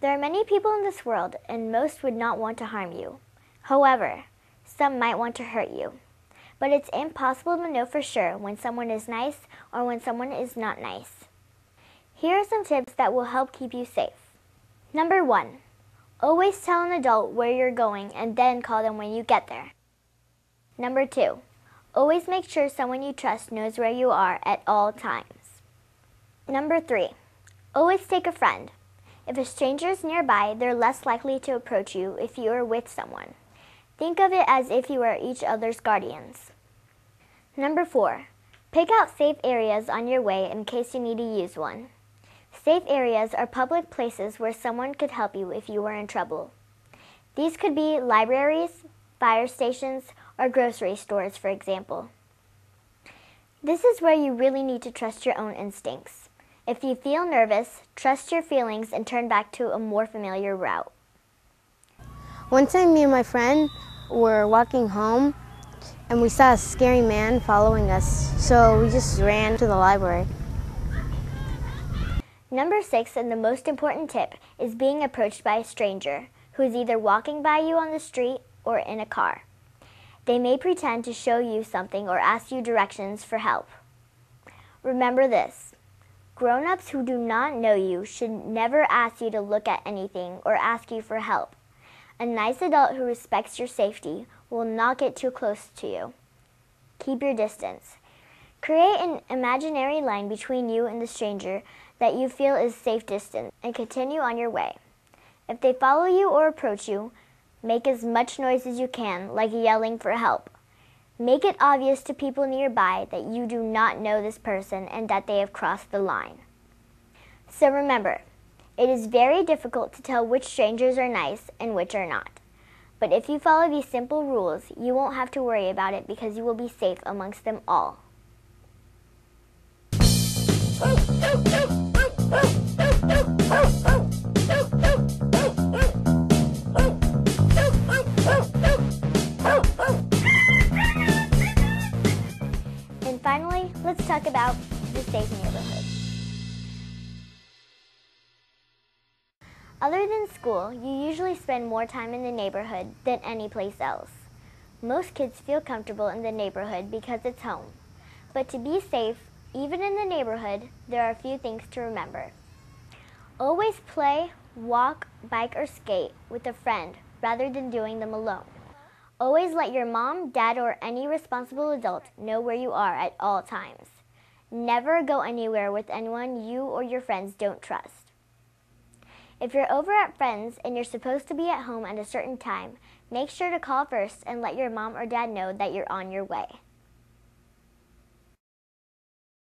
There are many people in this world, and most would not want to harm you. However, some might want to hurt you. But it's impossible to know for sure when someone is nice or when someone is not nice. Here are some tips that will help keep you safe. Number 1. Always tell an adult where you're going and then call them when you get there. Number 2. Always make sure someone you trust knows where you are at all times. Number 3. Always take a friend. If a stranger is nearby, they're less likely to approach you if you are with someone. Think of it as if you are each other's guardians. Number 4. Pick out safe areas on your way in case you need to use one. Safe areas are public places where someone could help you if you were in trouble. These could be libraries, fire stations, or grocery stores, for example. This is where you really need to trust your own instincts. If you feel nervous, trust your feelings and turn back to a more familiar route. One time me and my friend were walking home and we saw a scary man following us, so we just ran to the library. Number 6, and the most important tip, is being approached by a stranger who is either walking by you on the street or in a car. They may pretend to show you something or ask you directions for help. Remember this. Grown-ups who do not know you should never ask you to look at anything or ask you for help. A nice adult who respects your safety will not get too close to you. Keep your distance. Create an imaginary line between you and the stranger that you feel is safe distance and continue on your way. If they follow you or approach you, make as much noise as you can, like yelling for help. Make it obvious to people nearby that you do not know this person and that they have crossed the line. So remember, it is very difficult to tell which strangers are nice and which are not. But if you follow these simple rules, you won't have to worry about it because you will be safe amongst them all. And finally, let's talk about the safe neighborhood. Other than school, you usually spend more time in the neighborhood than any place else. Most kids feel comfortable in the neighborhood because it's home. But to be safe, even in the neighborhood, there are a few things to remember. Always play, walk, bike, or skate with a friend rather than doing them alone. Always let your mom, dad, or any responsible adult know where you are at all times. Never go anywhere with anyone you or your friends don't trust. If you're over at friends and you're supposed to be at home at a certain time, make sure to call first and let your mom or dad know that you're on your way.